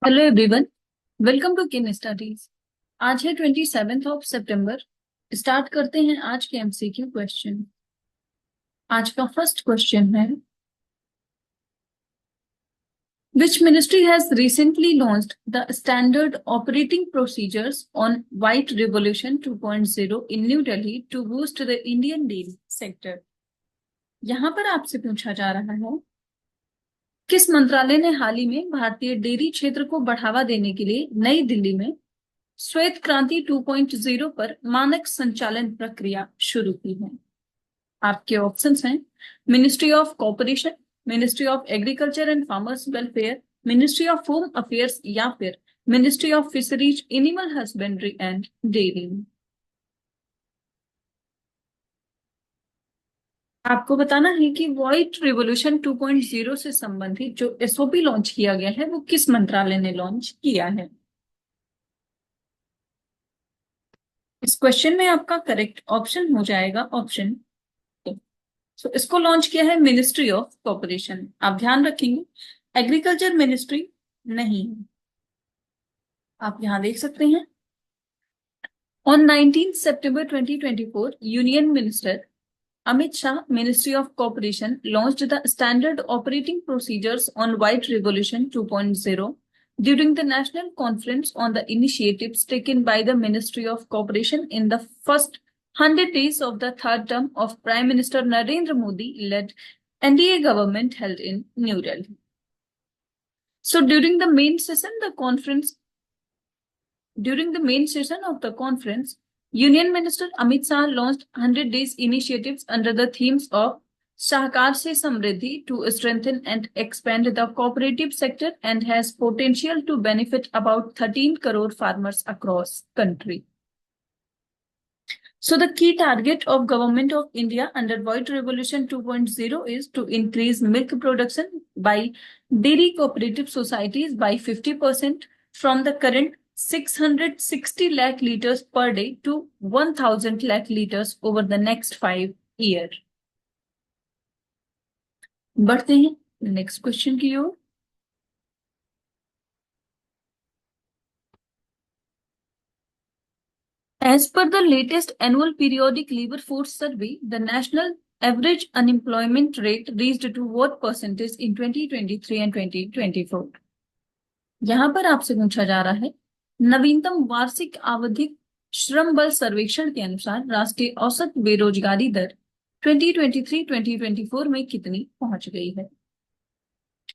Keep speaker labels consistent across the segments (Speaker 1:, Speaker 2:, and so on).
Speaker 1: Hello everyone, welcome to किन studies. आज है 27 सितंबर। स्टार्ट करते हैं आज के एमसीक्यू क्वेश्चन। आज का फर्स्ट क्वेश्चन है, which ministry has recently launched the standard operating procedures on white revolution 2.0 in new Delhi to boost the Indian dairy sector. यहाँ पर आपसे पूछा जा रहा है, किस मंत्रालय ने हाल ही में भारतीय डेयरी क्षेत्र को बढ़ावा देने के लिए नई दिल्ली में श्वेत क्रांति 2.0 पर मानक संचालन प्रक्रिया शुरू की है। आपके ऑप्शंस हैं ministry of corporation, ministry of agriculture and farmers welfare, ministry of home affairs या फिर ministry of fisheries, animal husbandry and dairying. आपको बताना है कि व्हाइट रिवॉल्यूशन 2.0 से संबंधित जो एसओपी लॉन्च किया गया है वो किस मंत्रालय ने लॉन्च किया है। इस क्वेश्चन में आपका करेक्ट ऑप्शन हो जाएगा ऑप्शन। सो इसको लॉन्च किया है मिनिस्ट्री ऑफ कॉर्पोरेशन। आप ध्यान रखेंगे, एग्रीकल्चर मिनिस्ट्री नहीं है। आप यहां देख सकते हैं, on 19 September 2024 union minister Amit Shah, Ministry of Cooperation, launched the Standard Operating Procedures on White Revolution 2.0 during the National Conference on the initiatives taken by the Ministry of Cooperation in the first 100 days of the third term of Prime Minister Narendra Modi-led NDA government held in New Delhi. So during the main session of the conference, Union Minister Amit Shah launched 100 days initiatives under the themes of Sahakar se Samriddhi to strengthen and expand the cooperative sector and has potential to benefit about 13 crore farmers across country. So the key target of Government of India under White Revolution 2.0 is to increase milk production by dairy cooperative societies by 50% from the current 660 lakh liters per day to 1000 lakh liters over the next 5 years. बढ़ते हैं next question की ओर। As per the latest annual periodic labor force survey, the national average unemployment rate reached to what percentage in 2023 and 2024? यहाँ पर आपसे पूछा जा रहा है, नवीनतम वार्षिक आवधिक श्रम बल सर्वेक्षण के अनुसार राष्ट्रीय औसत बेरोजगारी दर 2023-2024 में कितनी पहुंच गई है।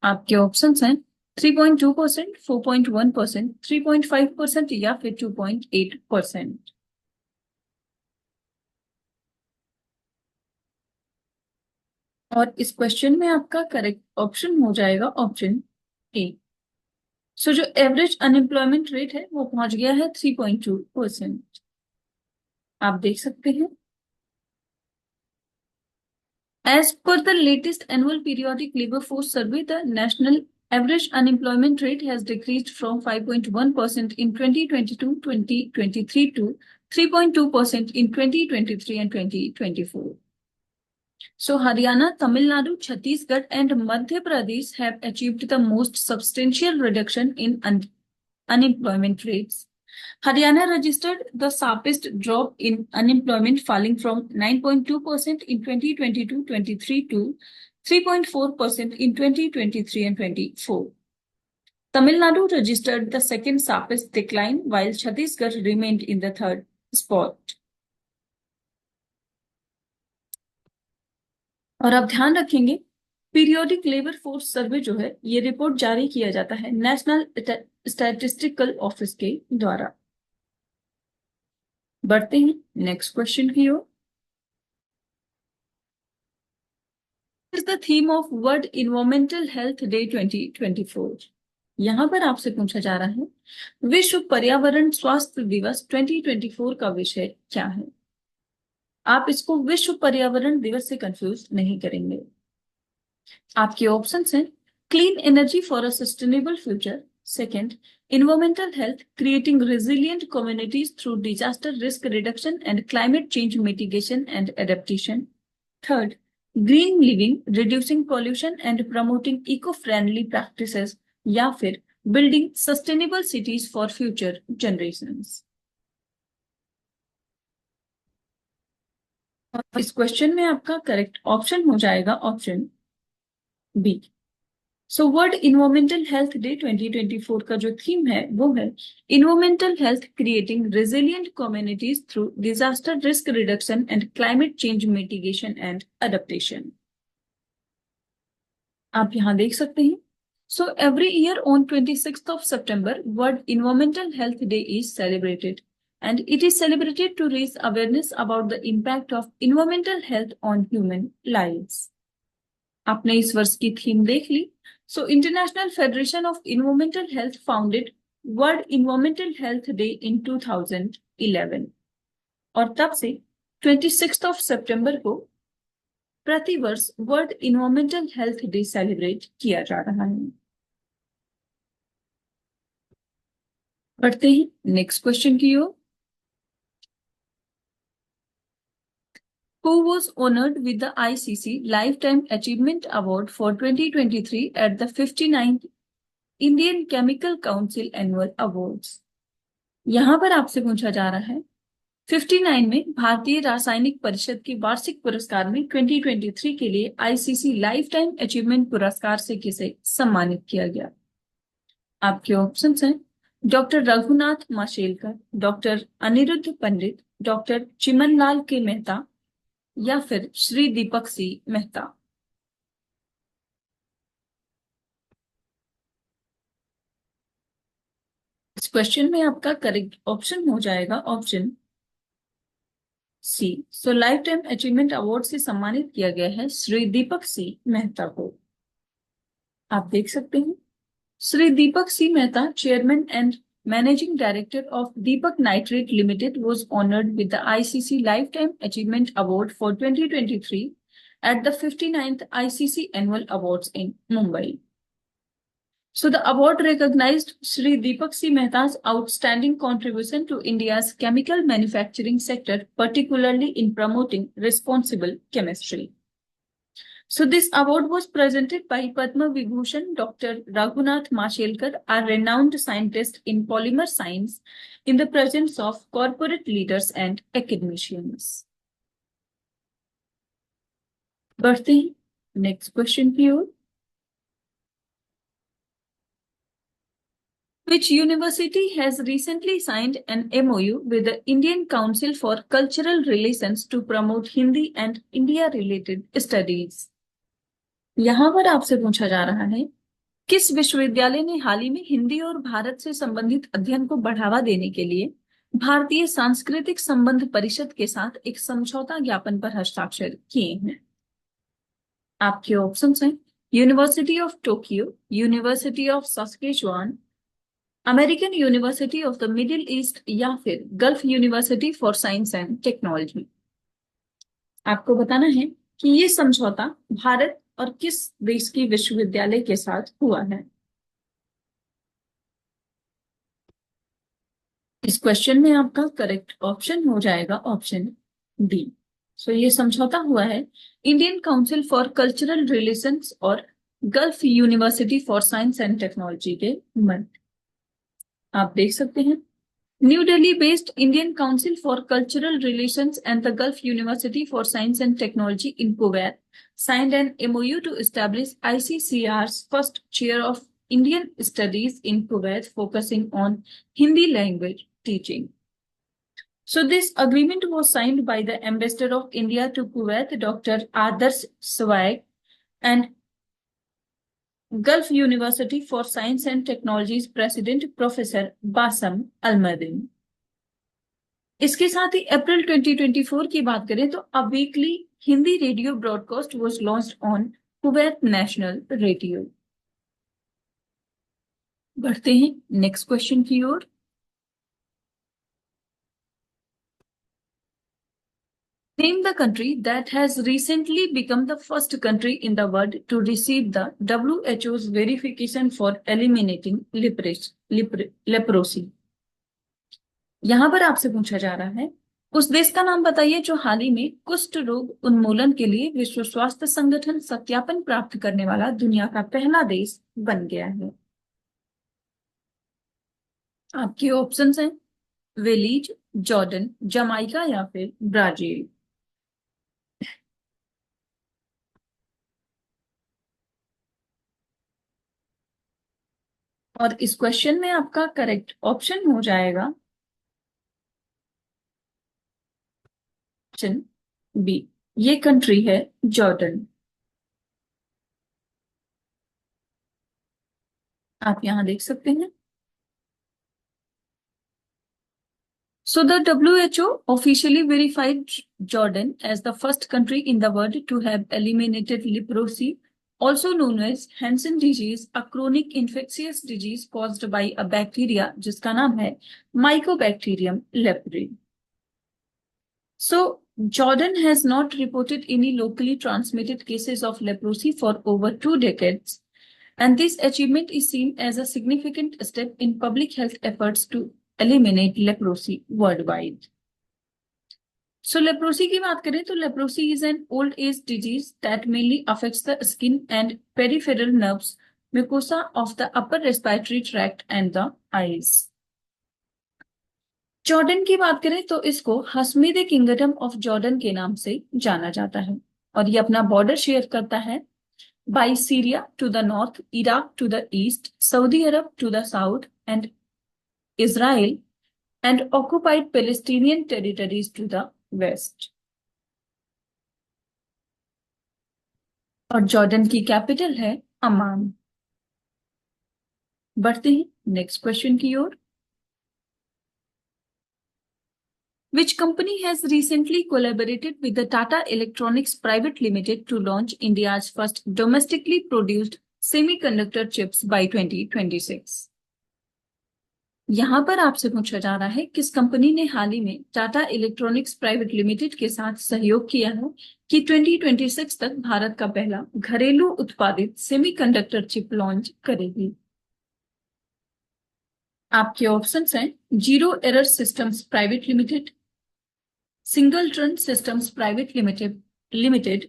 Speaker 1: आपके ऑप्शंस हैं 3.2%, 4.1%, 3.5% या फिर 2.8%। और इस क्वेश्चन में आपका करेक्ट ऑप्शन हो जाएगा ऑप्शन ए। सो जो एवरेज अनएम्प्लॉयमेंट रेट है वो पहुंच गया है 3.2%। आप देख सकते हैं, as per the latest annual periodic labour force survey the national average unemployment rate has decreased from 5.1% in 2022-2023 to 3.2% in 2023 and 2024. So Haryana, Tamil Nadu, Chhattisgarh and Madhya Pradesh have achieved the most substantial reduction in unemployment rates. Haryana registered the sharpest drop in unemployment, falling from 9.2% in 2022-23 to 3.4% in 2023 and 24. Tamil Nadu registered the second sharpest decline, while Chhattisgarh remained in the third spot. और आप ध्यान रखेंगे, periodic labour force सर्वे जो है ये report जारी किया जाता है नेशनल स्टैटिस्टिकल ऑफिस के द्वारा। बढ़ते हैं नेक्स्ट क्वेश्चन की ओर। Is the theme of World environmental health day 2024। यहां पर आपसे पूछा जा रहा है, विश्व पर्यावरण स्वास्थ्य दिवस 2024 का विषय क्या है। आप इसको विश्व पर्यावरण दिवस से कंफ्यूज नहीं करेंगे। आपके ऑप्शंस हैं clean energy for a sustainable future, second environmental health, creating resilient communities through disaster risk reduction and climate change mitigation and adaptation, third green living, reducing pollution and promoting eco-friendly practices, या फिर building sustainable cities for future generations. और इस question में आपका correct option हो जाएगा option B. So world environmental health day 2024 का जो थीम है वो है environmental health creating resilient communities through disaster risk reduction and climate change mitigation and adaptation. आप यहाँ देख सकते हैं। So every year on 26th of September, World Environmental Health Day is celebrated, and it is celebrated to raise awareness about the impact of environmental health on human lives. आपने इस वर्ष की theme देख ली। So International Federation of Environmental Health founded World environmental health Day in 2011, और तब से 26 सितंबर को प्रतिवर्ष World environmental health Day celebrate किया जा रहा है। बढ़ते हैं नेक्स्ट क्वेश्चन की ओर। Who was honored with the ICC Lifetime Achievement Award for 2023 at the 59th Indian Chemical Council Annual Awards? यहां पर आपसे पूछा जा रहा है 59 में भारतीय रासायनिक परिषद के वार्षिक पुरस्कार में 2023 के लिए आईसीसी लाइफ टाइम अचीवमेंट पुरस्कार से किसे सम्मानित किया गया? आपके ऑप्शंस हैं डॉक्टर रघुनाथ माशेलकर, डॉक्टर अनिरुद्ध पंडित, डॉक्टर चिमनलाल के मेहता या फिर श्री दीपक सी मेहता। इस क्वेश्चन में आपका करेक्ट ऑप्शन हो जाएगा option C. So lifetime achievement award से सम्मानित किया गया है श्री दीपक सी मेहता को। आप देख सकते हैं Shri Deepak C Mehta, chairman and Managing Director of Deepak Nitrite Limited, was honored with the ICC Lifetime Achievement Award for 2023 at the 59th ICC Annual Awards in Mumbai. So the award recognized Shri Deepak C. Mehta's outstanding contribution to India's chemical manufacturing sector, particularly in promoting responsible chemistry. So this award was presented by Padma Vibhushan Dr. Raghunath Mashelkar, a renowned scientist in polymer science, in the presence of corporate leaders and academicians. बढ़ते हैं next question की ओर। Which university has recently signed an MOU with the Indian Council for Cultural Relations to promote Hindi and India-related studies? यहां पर आपसे पूछा जा रहा है किस विश्वविद्यालय ने हाल ही में हिंदी और भारत से संबंधित अध्ययन को बढ़ावा देने के लिए भारतीय सांस्कृतिक संबंध परिषद के साथ एक समझौता ज्ञापन पर हस्ताक्षर किए हैं? आपके ऑप्शंस हैं University of Tokyo, University of Saskatchewan, American University of the Middle East या फिर Gulf University for Science and Technology. आपको बताना है कि ये समझौता भारत और किस देश की विश्वविद्यालय के साथ हुआ है। इस क्वेश्चन में आपका करेक्ट ऑप्शन हो जाएगा ऑप्शन डी। सो ये समझौता हुआ है Indian Council for Cultural Relations और Gulf University for Science and Technology के मध्य। आप देख सकते हैं New Delhi-based Indian Council for Cultural Relations and the Gulf University for Science and Technology in Kuwait signed an MOU to establish ICCR's first chair of Indian Studies in Kuwait, focusing on Hindi language teaching. So this agreement was signed by the Ambassador of India to Kuwait, Dr. Adarsh Swaig, and Gulf University for Science and Technology's President Professor Basam Almadin. इसके साथ ही अप्रैल 2024 की बात करें तो a weekly Hindi radio broadcast was launched on Kuwait national radio. बढ़ते हैं next question की ओर। Name the country that has recently become the first country in the world to receive the WHO's verification for eliminating leprosy. यहां पर आपसे पूछा जा रहा है उस देश का नाम बताइए जो हाल ही में कुष्ठ रोग उन्मूलन के लिए विश्व स्वास्थ्य संगठन सत्यापन प्राप्त करने वाला दुनिया का पहला देश बन गया है। आपके ऑप्शंस हैं वेलीज, जॉर्डन, जमाइका या फिर ब्राजील। और इस क्वेश्चन में आपका करेक्ट ऑप्शन हो जाएगा ऑप्शन बी, ये कंट्री है जॉर्डन। आप यहां देख सकते हैं। So the WHO officially verified Jordan as the first country in the world to have eliminated leprosy, also known as Hansen disease, a chronic infectious disease caused by a bacteria जिसका नाम है Mycobacterium leprae. So Jordan has not reported any locally transmitted cases of leprosy for over 2 decades, and this achievement is seen as a significant step in public health efforts to eliminate leprosy worldwide. So leprosy की बात करें तो leprosy is an old age disease that mainly affects the skin and peripheral nerves, mucosa of the upper respiratory tract and the eyes. Jordan की बात करें तो इसको हस्मीदे kingdom of Jordan के नाम से जाना जाता है और ये अपना बॉर्डर शेयर करता है by Syria to the north, Iraq to the east, Saudi Arabia to the south and Israel and occupied Palestinian territories to the west. और जॉर्डन की कैपिटल है अमान। बढ़ते हैं नेक्स्ट क्वेश्चन की ओर। Which company has recently collaborated with the Tata Electronics Private Limited to launch India's first domestically produced semiconductor chips by 2026? यहां पर आपसे पूछा जा रहा है किस कंपनी ने हाल ही में टाटा इलेक्ट्रॉनिक्स प्राइवेट लिमिटेड के साथ सहयोग किया है कि 2026 तक भारत का पहला घरेलू उत्पादित सेमीकंडक्टर चिप लॉन्च करेगी। आपके ऑप्शंस हैं zero error systems private limited, single turn systems private limited,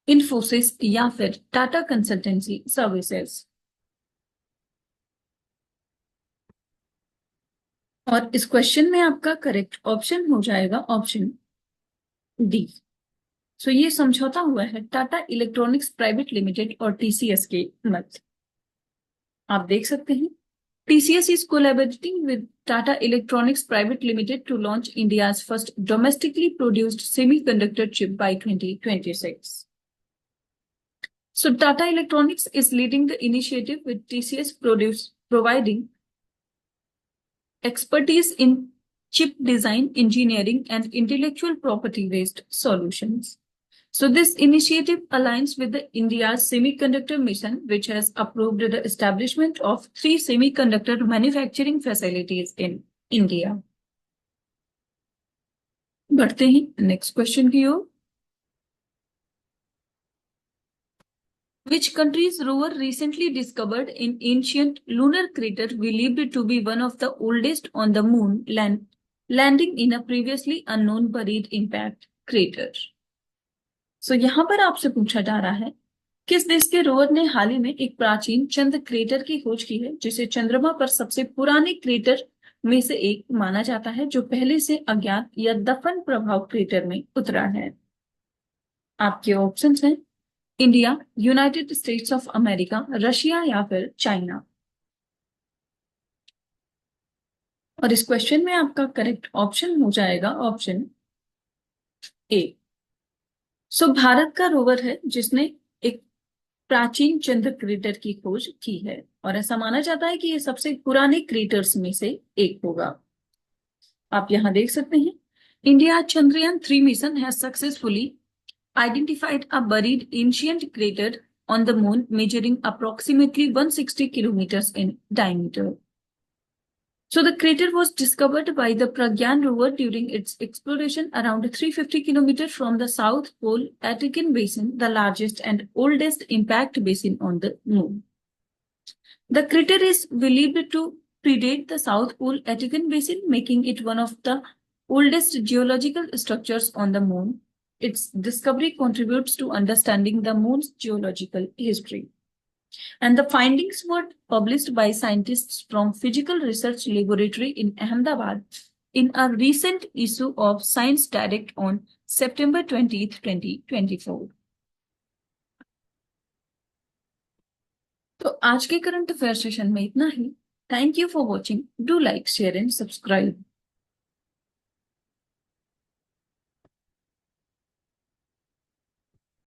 Speaker 1: Infosys या फिर टाटा कंसल्टेंसी सर्विसेज। और इस क्वेश्चन में आपका करेक्ट ऑप्शन हो जाएगा ऑप्शन डी। सो ये समझौता हुआ है टाटा इलेक्ट्रॉनिक्स प्राइवेट लिमिटेड और टीसीएस के मध्य। आप देख सकते हैं TCS is collaborating with Tata Electronics Private Limited to launch India's first domestically produced semiconductor chip by 2026. So Tata Electronics is leading the initiative with TCS providing expertise in chip design, engineering, and intellectual property-based solutions. So this initiative aligns with the India's semiconductor mission, which has approved the establishment of 3 semiconductor manufacturing facilities in India. बढ़ते हैं next question की ओर। Which country's rover recently discovered an ancient lunar crater believed to be one of the oldest on the moon, landing in a previously unknown buried impact crater? सो यहां पर आपसे पूछा जा रहा है किस देश के रोवर ने हाल ही में एक प्राचीन चंद्र क्रेटर की खोज की है जिसे चंद्रमा पर सबसे पुराने क्रेटर में से एक माना जाता है जो पहले से अज्ञात या दफन प्रभाव क्रेटर में उतरा है। आपके ऑप्शंस हैं India, United states of America, Russia या फिर चाइना। और इस क्वेश्चन में आपका करेक्ट ऑप्शन हो जाएगा ऑप्शन ए। सो भारत का रोवर है जिसने एक प्राचीन चंद्र क्रेटर की खोज की है और ऐसा माना जाता है कि ये सबसे पुराने क्रेटर्स में से एक होगा। आप यहां देख सकते हैं India Chandrayaan 3 mission has successfully identified a buried ancient crater on the moon measuring approximately 160 kilometers in diameter. So the crater was discovered by the Pragyan rover during its exploration around 350 kilometers from the South Pole Aitken Basin, the largest and oldest impact basin on the moon. The crater is believed to predate the South Pole Aitken Basin, making it one of the oldest geological structures on the moon. Its discovery contributes to understanding the moon's geological history. And the findings were published by scientists from Physical Research Laboratory in Ahmedabad in a recent issue of Science Direct on September 20th, 2024. तो आज के current affair session में इतना ही. Thank you for watching. Do like, share and subscribe.